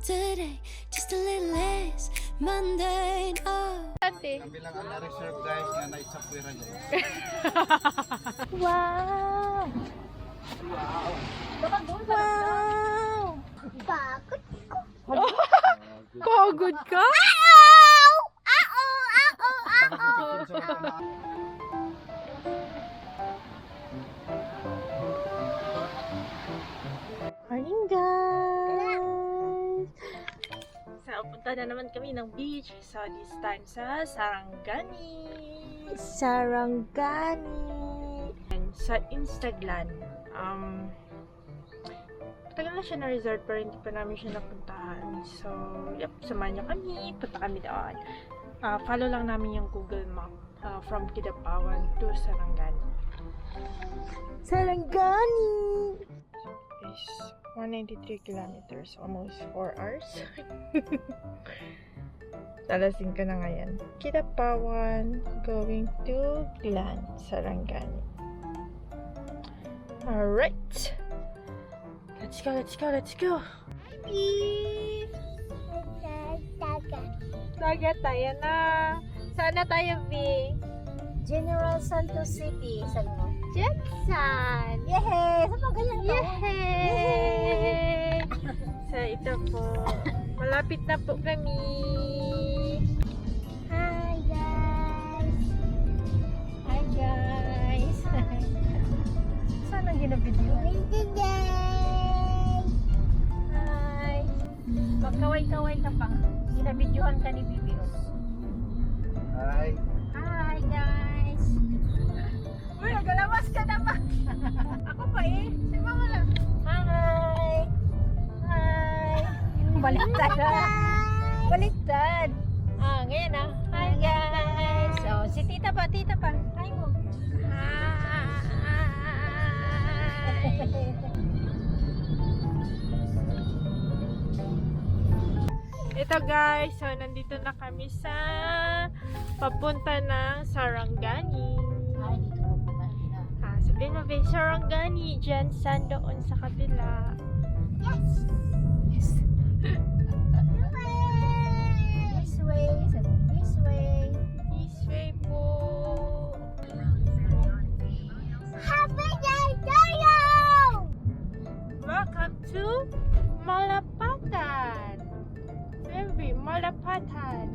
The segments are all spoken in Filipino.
today, just a little less mundane. Oh. Kabilang ang na-reserve guys nga na itsapwera guys. Wow! Wow! Bakit ko? Pagod ka? Morning guys! So, punta na naman kami ng beach. So, this time sa Sarangani. And sa Instaglan. Tagal na siya na resort pero hindi pa namin siya napuntahan. So, yep, samahan niyo kami. Punta kami doon. Follow lang namin yung Google Map from Kidapawan to Sarangani. Sarangani! Is 193 kilometers, almost 4 hours. Lalasin ka na ngayon. Kidapawan, going to Glan, Sarangani. Alright! Let's go, let's go, let's go! Dagat tayo na! Saan na tayo, B? General Santos City. Saan mo? Jetson! Yehey! Saan mo ganyan to? Yehey! So, ito po. Malapit na po kami. Hi guys! Hi, guys! Saan ang ginabidyo? Hi! Magkaway-kaway ka pa. Ginabidyohan ka ni Bibios. Hi! Hi, guys! Uy, nagalawas ka na pa! Ako pa eh. Si Mama lang. Hi! Hi! Baliktad na. Baliktad. Ngayon ah. Hi, guys! Oh, si tita pa, tita pa. Hi mo. Hi! Ito guys, so nandito na kami sa papunta ng Sarangani. Ay, dito mo po kanina. Sabihin mo, babe, Sarangani, dyan, saan doon sa kabila. Yes! Yes. This way! This way! This way po. Happy day tayo! Welcome to Malapatan. Baby, Malapatan.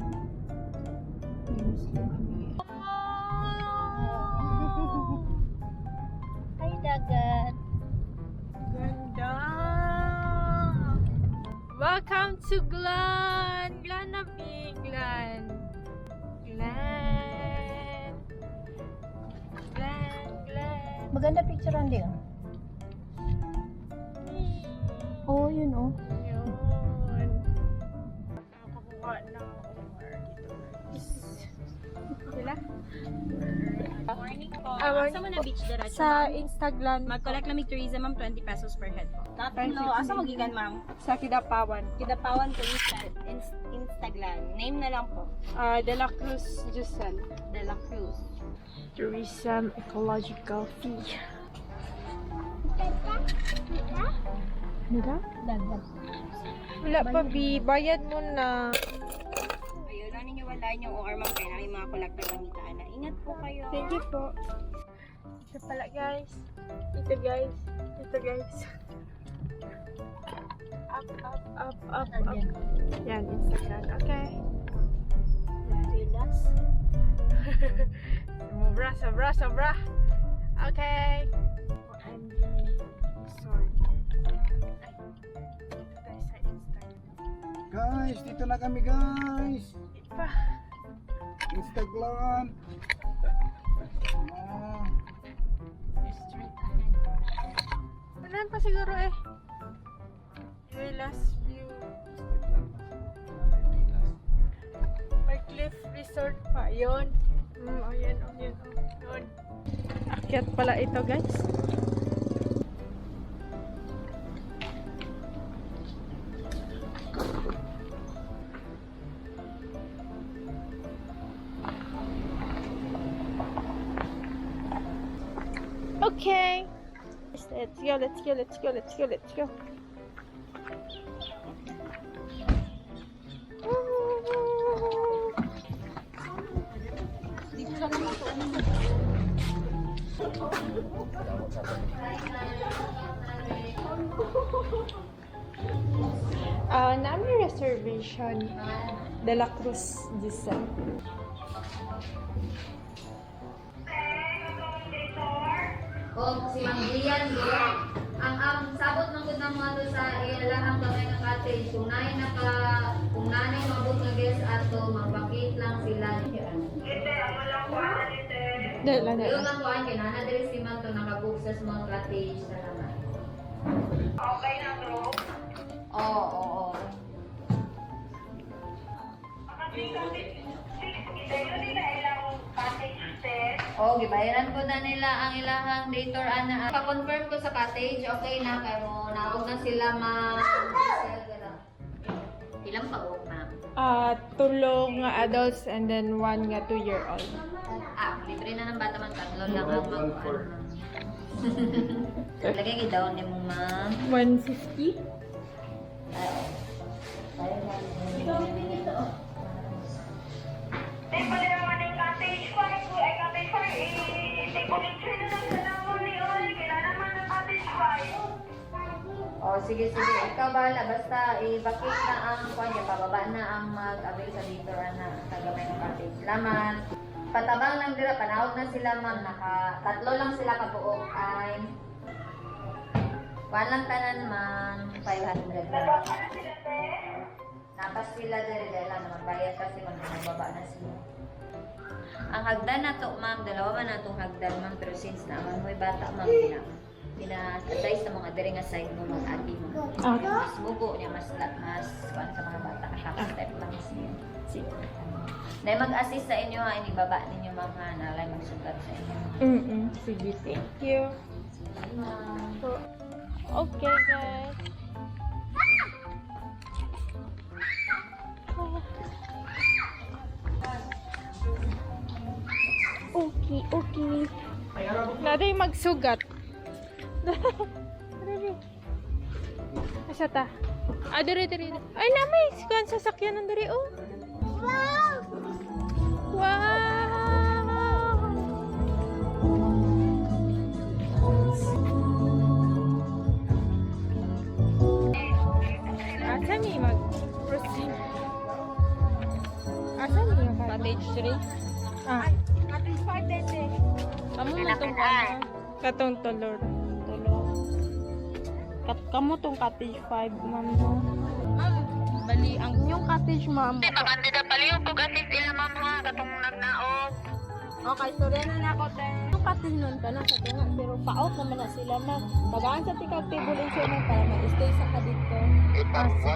Hi dagat! Ganda! Welcome to Glan! Glan na big Glan! Glan! Glan! Glan! Maganda picture ang din. Oh, yun oh. Yun! Nakakuha na over dito guys. Sila? Morning po. Morning Asa mo na po. beach diretso, Sa ma'am? Instaglan. Mag-collect lang tourism, ma'am, 20 pesos per head po. Tatlo. Asa mo gikan, ma'am? Sa Kidapawan. Kidapawan to Instaglan. Name na lang po. De La Cruz, Jusel. De La Cruz. Tourism Ecological Fee. Nila? Dagat. Wala pa, B. Bayad mo na. Ayun, ano ninyo wala yung OR, ma'am, kaya namin mga kolektor kamitaan na. Ingat po kayo. Thank you po. Ito pala, guys. Ito, guys. Ito, guys. Up, up, up, up, up. Yan, Instagram. Okay. Relax. Sobra, sobra, sobra. Okay. I'm sorry. Ay, dito tayo sa Instagram. Guys, dito na kami guys! Ipa. Instagram! Wala pa siguro eh. Last view. May cliff resort pa. Yun. Ayan, ayan, yun. Akyat pala ito, guys. Okay. Let's go, let's go, let's go, let's go, let's go. Namin reservation. De La Cruz, Giselle. O si Mang Gian doon. Ang sabot man gud nang mga sa ilahang kamay nga cottage. Kung nanay mabot nga guest ato, magbakit lang sila. Dala. Yung lang kuan kay nana diri si man to nakabook sa small cottage sa naman. Okay na bro. Oo. Oh, gibayaran ko na nila ang ilahang dator ana. Pa-confirm ko sa cottage, okay na kay mo. Naog na sila ilang pa-walk na. Tulong nga adults and then 1 nga 2-year-old. Libre na ng bata man, tatlo lang ang Lagay i-down ni mo, ma'am. 150? Oh, sige. Ikaw bahala. Basta i-bakit na ang kanya. Pababa na ang mag-avail sa dito na tagamay ng cottage. Salamat. Patabang lang dira. Panahog na sila, ma'am. Tatlo lang sila kabuok. Ay, walang tanan, ma'am. 500 lang. Napas sila diri dahil lang. Magbayad kasi magbaba na sila. Ang hagdan na to, ma'am. Dalawa man na itong hagdan, ma'am. Pero since naman mo'y bata, ma'am, advise sa mga diri nga side mo mag-ati mo. Mas bugo niya, mas kuan sa mga bata. Half step lang siya. Dahil mag-assist sa inyo ha, inibaba ninyo ma'am ha, nalay magsugat sa inyo. Sige, thank you. Okay, guys. Okay. Naday magsugat. Asa ta? Diri. Ay, namay sikuan sasakyan ng diri, oh. Wow! Asa ni mag-proceed? Asa ni yung cottage 3? Cottage 5 din eh. Kamu na itong ano? Katong tulor. Kamu tong cottage 5, ma'am. Bali, ang yung cottage, ma'am. Pabandi na pala yung pag-assist sila ma'am ha, katong nagnaog. Okay, sorry na ako, te. Yung cottage nun ka na sa tunga, pero pa-out naman na sila, ma'am. Bagaan sa tikag table yung siya, ma'am, para mag-stay sa ka dito. Pa-out ka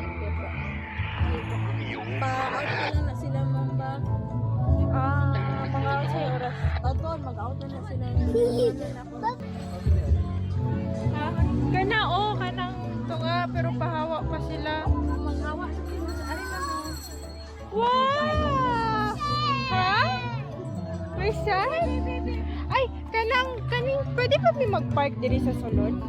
lang na sila, ma'am, ba? Mga sa oras. Doon, mag-out na sila. Kanang tunga, pero pahawa pa sila. Maghawa sa sila sa arin na, ma'am. Wow! Ha? May side? Ay, kaning, pwede pa may mag-park diri sa sulod?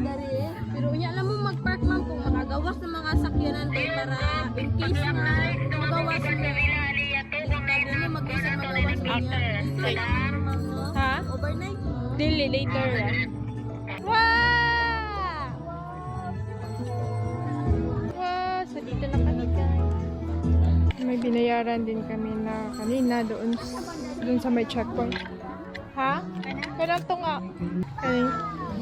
Dari, pero unya alam mo mag-park, ma'am, kung makagawas ng mga sakyanan kayo para in case na magawas mo. Dili mag-isa magawas mo niya. Dito lang, ma'am, no? Ha? Overnight mo. Dili, later. Wow! Wow! So, dito na kami, guys. May binayaran din kami na kanina doon sa may checkpoint. Ha? Kailan to nga?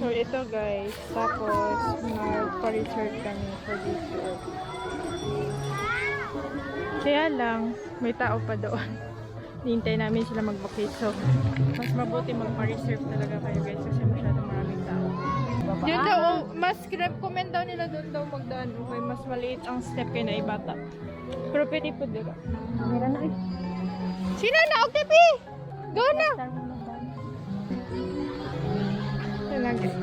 So, ito guys. Tapos, nagpa-research kami for this trip. Kaya lang, may tao pa doon. Hintay namin sila mag-vacate. So, mas mabuti magpa-reserve talaga kayo guys kasi masyadong maraming tao. Yun daw, mas recommend daw nila doon daw magdaan. Okay, mas maliit ang step kayo na ibata. Pero pwede po dito. Meron na eh. Sino na? Okay, Pi! Go na! Ito na guys.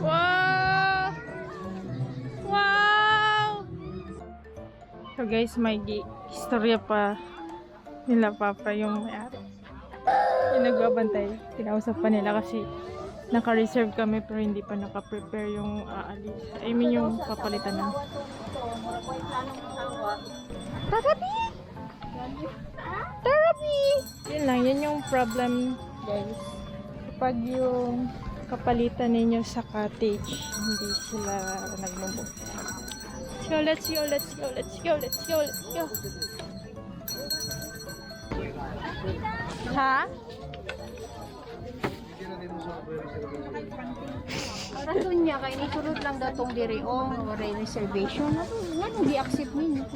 Wow! Wow! So guys, may istorya pa nila Papa yung may-ari. Yung nagbabantay. Kinausap pa nila kasi naka-reserve kami pero hindi pa naka-prepare yung aalis. I mean yung papalitan ng therapy! Therapy! Yun lang, yun yung problem guys. Kapag yung kapalitan ninyo sa cottage, hindi sila nagmumuk. So, let's go, let's go, let's go, let's go, let's go. Ha? Rason niya, kaya nisurod lang daw itong diriong reservation. Ano, di-accept ninyo.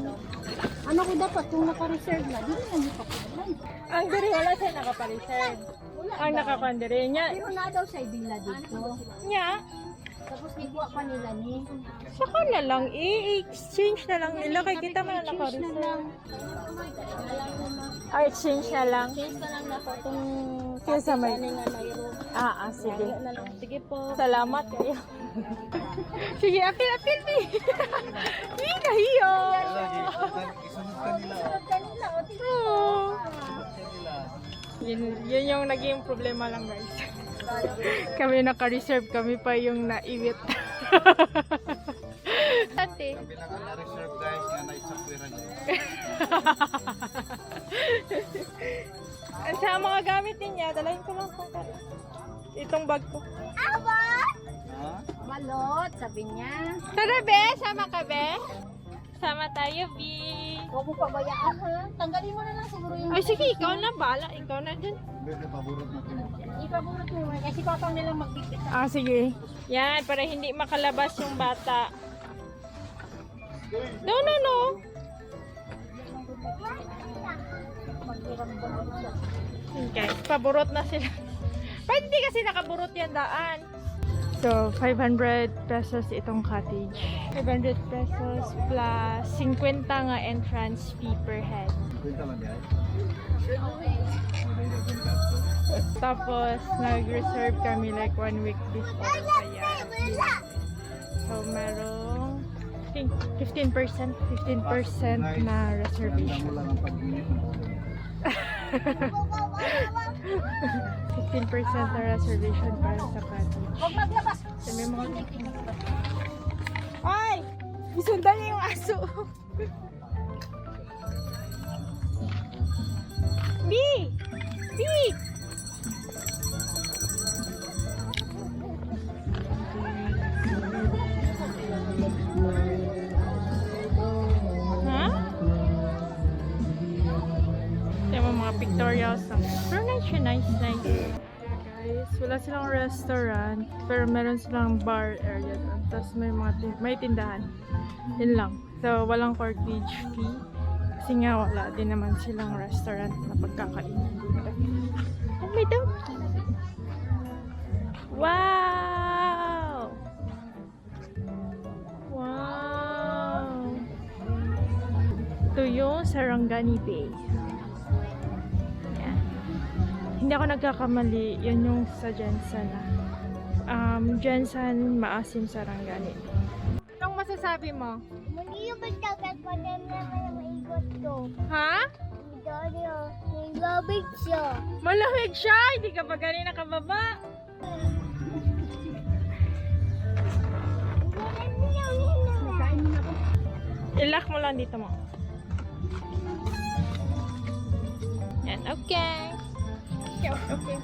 Ano ko dapat kung naka-reserve na? Di na niyo papalan. Ang diri wala siya nakapareserve. Ang nakapandiri niya. Pero na daw sa villa dito. Niya, Tapos ikuha pa nila ni. saka na lang, i-exchange na lang nila. Kaya kita mo na naka-reserve. Ay, exchange na lang. Change ka lang na po itong Kesa may... nga mayroon. Sige. Sige po. Salamat kayo. Sige, apil ni. Hindi kahiyo. Isunod ka nila. Oh. Yun yung naging problema lang guys. Kami naka-reserve, kami pa yung naiwit. Ate. Kami lang ang na-reserve guys nga naitsapwera niya. Sa mga gamit niya, dalahin ko lang itong bag ko. Ha? Balot, sabi niya. Tara be, sama ka be. Sama tayo, B. Huwag mo pabayaan ha. Tanggalin mo na lang siguro yung... Ay sige, ikaw na, bahala. Ikaw na dun. Hindi, paborot natin. Ipaburot mo naman. Kasi papang nilang magbigay sa... Sige. Yan, para hindi makalabas yung bata. No. Okay, paburot na sila. Pwede hindi kasi nakaburot yan daan. So, 500 pesos itong cottage. 500 pesos plus 50 nga entrance fee per head. Kwenta lang yan. Tapos, nag-reserve kami like 1 week before. Kaya, so, merong I think 15% na reservation. Mo lang ang pag-init ng 15% na reservation para sa cottage. Huwag maglabas! So, may mga... Ay! Isundan niya yung aso! B! B! Ha? Ito yung mga pictorials lang. Pero nice. Guys, wala silang restaurant, pero meron silang bar area doon. Tapos may tindahan. Yun lang. So, walang corkage fee. Kasi nga wala din naman silang restaurant na pagkakainan dito. Oh, may donkey! Wow! Wow! Ito yung Sarangani Bay. Yan. Hindi ako nagkakamali. Yan yung sa Jensen. Jensen Maasim Sarangani. Anong masasabi mo? Hindi yung magtagat pa na naman maigot ko. Ha? May gabig siya. Malamig siya! Hindi ka pa ganun nakababa. I-lock mo lang dito mo. Yan, okay. Okay.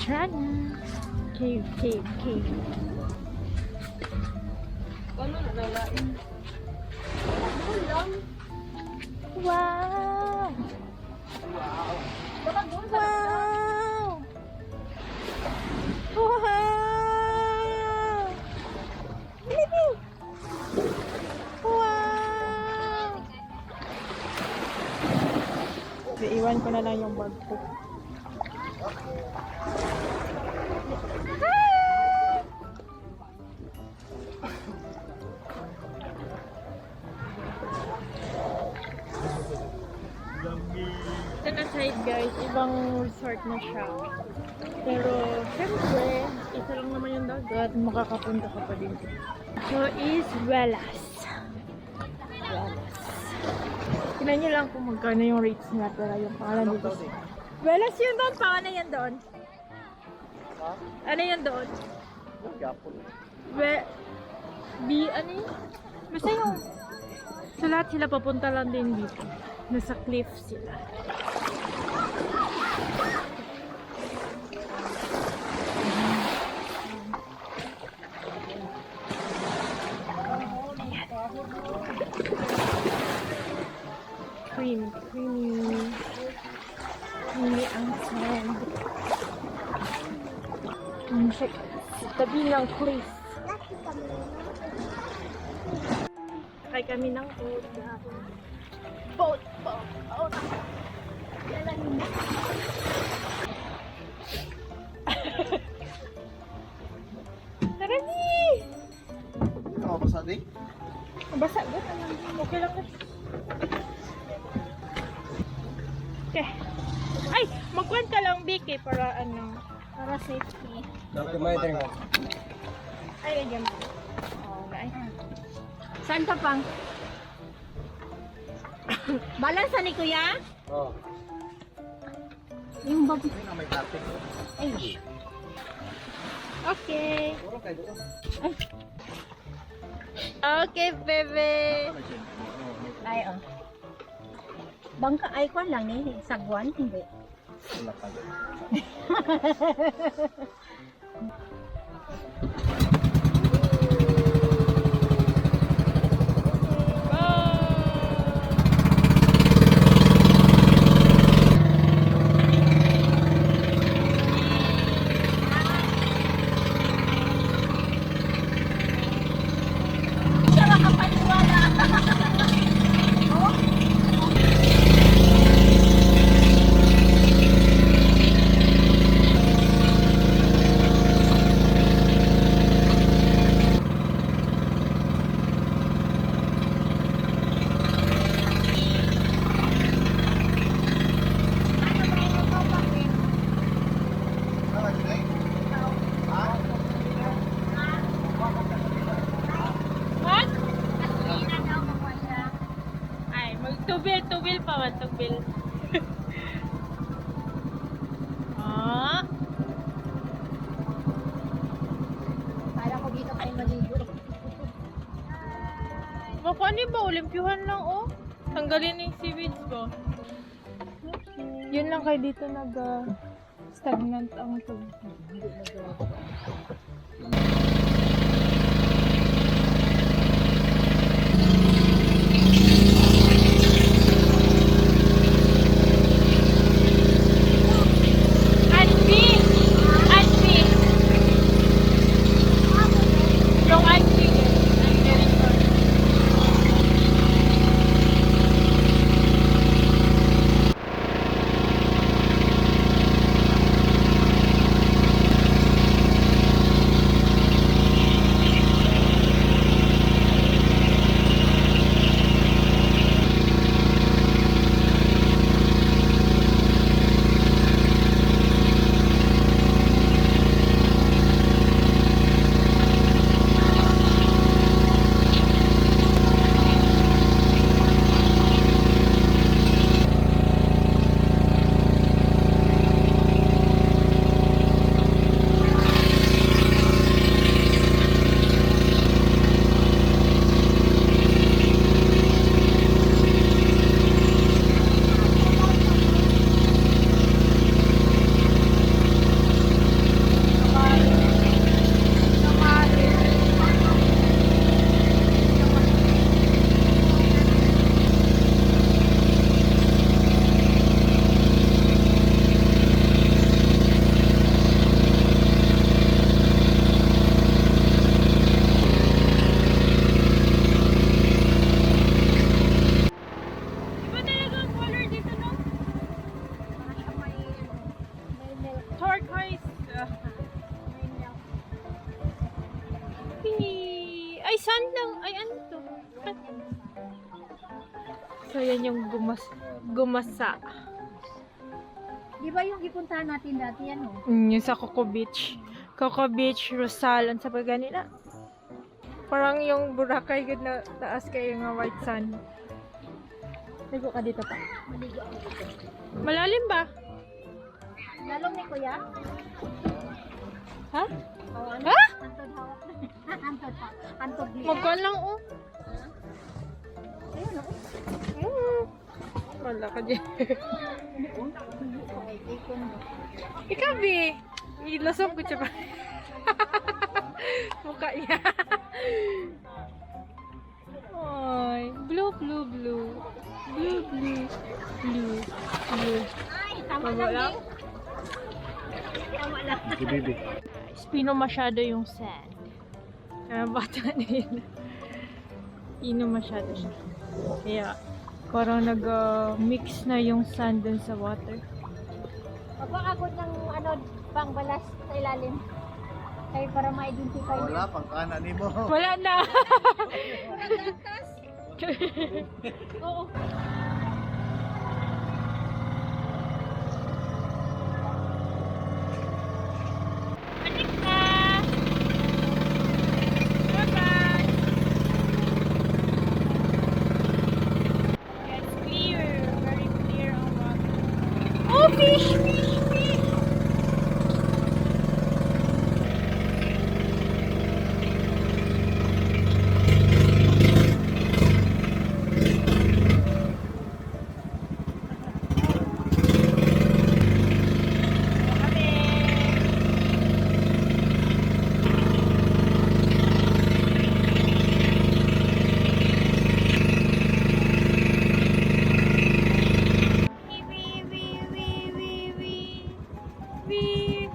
Tara na. Cave. Wow! Wow! Wow! Baby! Wow! Iiwan ko na lang yung bag ko. Set aside guys, ibang resort na siya. Pero, syempre, isa lang naman yung dagat, makakapunta ka pa din. So, is Velas. Tingnan nyo lang kung magkano yung rates nila, pero yung pangalan dito. Velas yun doon, paano yan doon? Ano yan doon? ano yun? Basta yung sa lahat sila papunta lang din dito. Nasa cliff sila. Creamy. Creamy ang sand. Sa tabi ng cliff. Sakay kami ng boat. Boat. Tara ni! Ano ba sa di? Basa ba? Okay lang na. Okay. Ay! Magkuhan ka lang, Vicky, para ano, para safety. Ay, dyan. Okay. Saan ka pang? Balansa ni Kuya? Oo. Yung bag. Hindi na may plastic. Ay. Okay. Puro kayo doon. Okay, bebe. Ay, oh. Bangka, ay, kwan lang ni, sagwan, hindi. Wala pa yun. What? Ay, magtubil pa man, tubil. Ah, Kala ko dito kayo maligo. baka ano ba? Olimpiyuhan lang, oh. Tanggalin na yung seaweeds ko. Yun lang kayo dito stagnant ang tubig. Yung Anpi. Turquoise. Ay, sand lang. Ay, ano to? So, yan yung gumasa. Di ba yung ipuntahan natin dati, ano? Yung sa Coco Beach. Coco Beach, Rosal, sa pagganina. Parang yung Boracay, good na taas kayo nga white sand. Ligo ka dito pa. Maligo ako dito. Malalim ba? Lalong ni Kuya? Ha? Oh, ano? Ha? Antod hawak na. Antod liya. Magkuhan lang oh. Ayun, oh. Wala ka dyan. Ay, ikon mo. Ikaw, Bi. Ilasok ko siya pa. Mukha niya. Ay, blue, blue, blue. Blue, blue, blue, blue. Ay, tama Wala. lang, Ding. Tama lang. Si Bibi. Pino masyado yung sand. Kaya bata na yun. Pino masyado siya. Kaya parang nag-mix na yung sand dun sa water. Magpakagod ng ano, pangbalas sa ilalim. Kaya para ma-identify niyo. Wala, pang kanan ni mo. Wala na! Oo. Balik na! Bye-bye! It's clear. Very clear ang water. Oh, fish! Fish! Fish!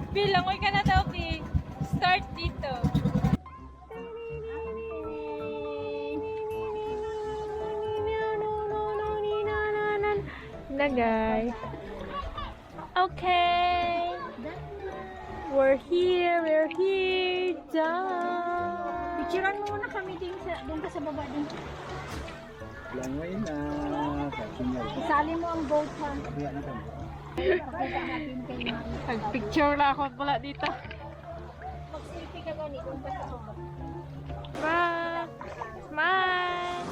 Bilangoy ka na daw, Bi. Start dito. Na guys. Okay. We're here. Done. Picturean mo muna kami din sa, doon ka sa baba din. Langoy na. Signal. Isali mo ang boat ha. Kaya na kami. Pakita natin kay Mari. Nag-picture lang ako pala dito. Mag-selfie ka gani doon ka sa baba. Bye. Smile.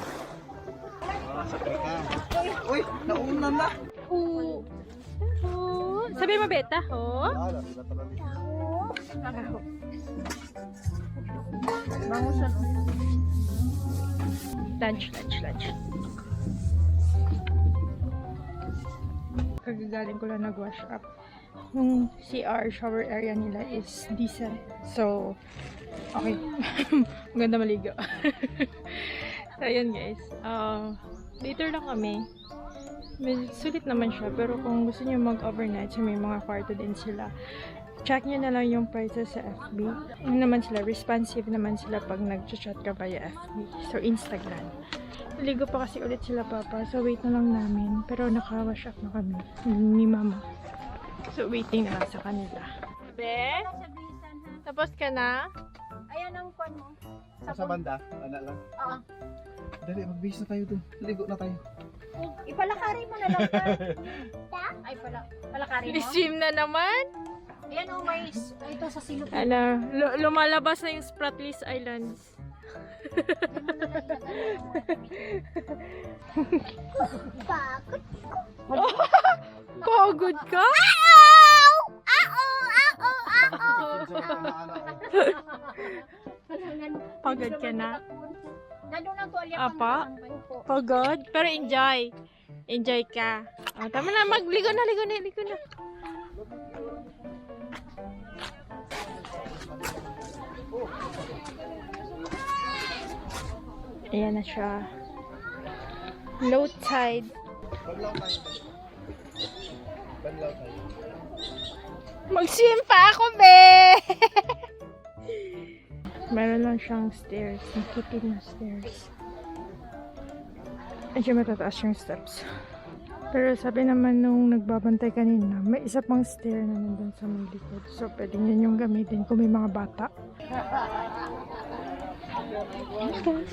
Sakay ka. Uy, nauna na. Oo. Sabi mo, Beta, ho? Wala, sila talaga. Bangusan o. Lunch. Kagagaling ko lang nag-wash up. Yung CR, shower area nila is decent. So, okay. Maganda maligo. So, ayun guys. Later lang kami. Sulit naman siya. Pero kung gusto niyo mag-overnight, so may mga kwarto din sila. Check nyo na lang yung prices sa FB. Ano naman sila, responsive naman sila pag nag-chat ka via FB. So, Instagram. Naligo pa kasi ulit sila papa. So, wait na lang namin. Pero naka-wash up na kami. Ni mama. So, waiting na lang sa kanila. Be? Tapos ka na? Ayan ang kwan mo. Sa banda, ana lang. Oo. Dali, magbihis na tayo doon. Ligo na tayo. Ipalakari mo na lang ka. Ay, palakari mo. I-swim na naman? Ayan o, may ito sa silot. Ano, lumalabas na yung Spratlys Islands. Pagod ka? Pagod ka na? Nandun ang tuwalya Apa? Pagod? Pero enjoy. Enjoy ka. Oh, tama na, magligo na. Ayan na siya. Low tide. Banlaw tayo. Banlaw tayo. Mag-swim pa ako, be! Meron lang siyang stairs. Nakitid na stairs. Medyo matataas yung steps. Pero sabi naman nung nagbabantay kanina, may isa pang stair na nandun sa may likod. So, pwedeng yun yung gamitin kung may mga bata. Okay.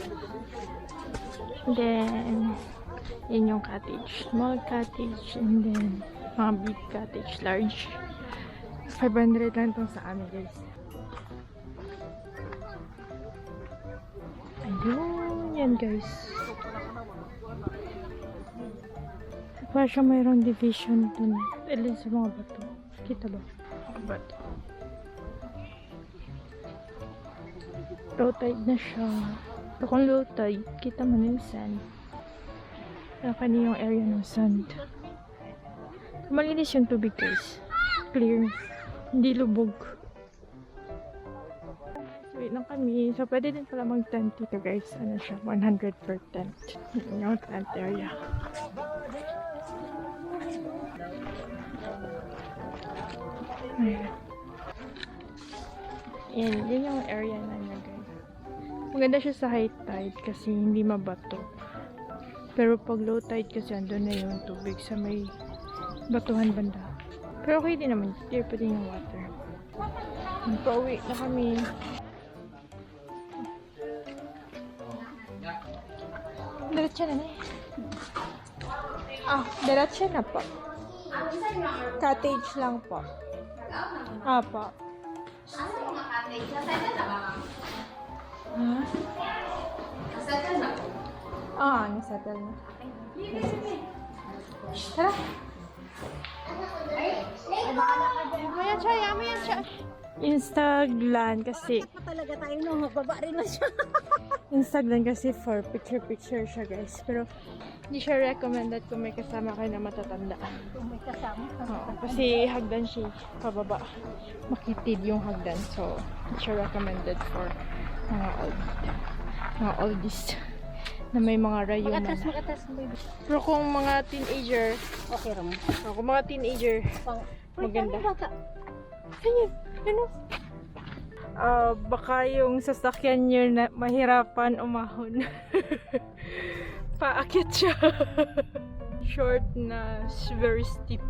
Then, yun yung cottage. Small cottage. And then, mga big cottage. Large. 500 lang itong sa amin, guys. Ayun. Yan, guys. Para siya mayroong division dun. Ilan sa mga bato. Kita ba? Bato. Low tide na siya. So, kung low tide, kita mo na yung sand. Laki na yung area ng sand. Malinis yung tubig guys. Clear. Hindi lubog. So, wait lang kami. So, pwede din pala mag-tent dito guys. Ano siya? 100 per tent. Yung tent area. Ayan. Yun yung area na niya guys. Maganda siya sa high tide kasi hindi mabato. Pero pag low tide kasi andun na yung tubig sa may batuhan banda. Pero okay din naman. Clear pa din yung water. Pauwi na kami. Diretso na na eh. Diretso na po. Cottage lang po. Po. Nasettle na. Tara. Maya siya. Instaglan kasi. Talaga tayo no, baba rin na siya. Instaglan kasi for picture siya guys. Pero hindi siya recommended kung may kasama kayo na matatanda. Kung may kasama. Oo, kasi hagdan siya pababa. Makitid yung hagdan. So, hindi siya recommended for mga oldies na may mga rayunan. Mag-atas, baby. Pero kung mga teenager, Okay, Ram. kung mga teenager, maganda. Ayun, yun o. Baka yung sasakyan nyo na mahirapan umahon. Paakit siya. Short na, very steep.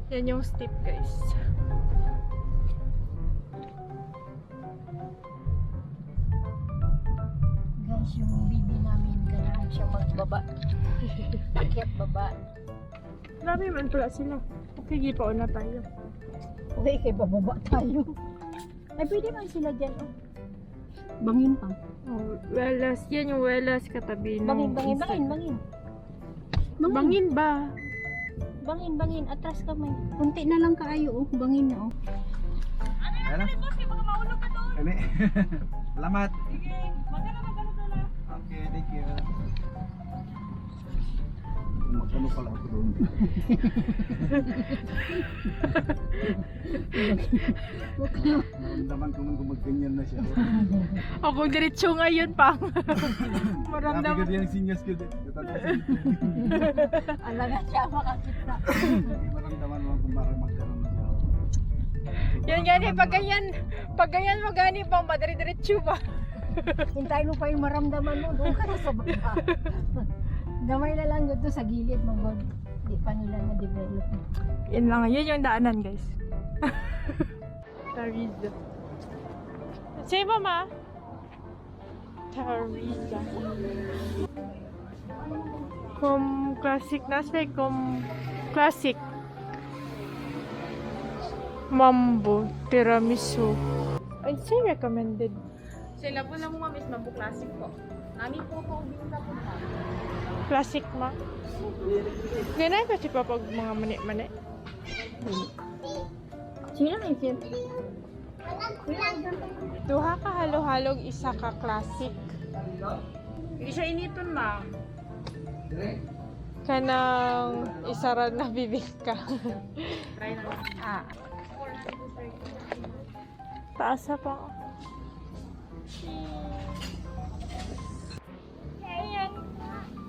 Yan yung steep guys. Guys, yung bibi namin, ganahan siya magbaba. Akyat baba. Marami man pala sila. Okay, gipaon na tayo. Uy, kay bababa tayo. Ay, pwede man sila dyan, oh. Bangin pa. Oh, Welas. Yan yung Welas katabi ng Bangin. Bangin ba? Bangin. Atras kamay. Kunti na lang kaayo, oh. Bangin na, oh. Ano? Kani. Salamat. Sige, magkano na. Okay, thank you. Magkano pala ako doon? Maramdaman ko nung gumagganyan na siya. Ako diretso ngayon pa. Maramdaman ko yung sinyas ko. Alam na siya makakita. Maramdaman mo kung bakit magkaroon na siya. Yan gani, pag ganyan mo gani pang madiri-diretso ba? Hintayin mo pa yung maramdaman mo. Doon ka na sa baba. Gamay na lang doon sa gilid, mga di pa nila na-develop. Yan lang, yun yung daanan guys. Tariza. Say mama. Tariza. Kung classic na say kung classic. Mambo, tiramisu. I say recommended. Sila po lang mo is mambo classic po. Nami po po hindi na po. Classic ma. Ganyan kasi pa pag mga mani-mani. Sino na yun? Duha ka halo-halog, isa ka classic. Hindi siya initon ma. Kanang isa ra na bibig ka. Try na lang. Taasa pa.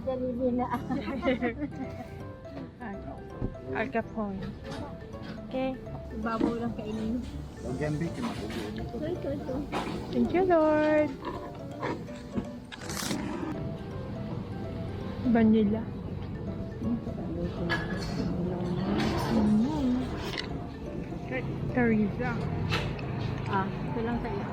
Dalili na. Al Capone. Okay. Babaw lang kainin. Again, big ito. Thank you, Lord. Vanilla. Teresa. Ito lang tayo.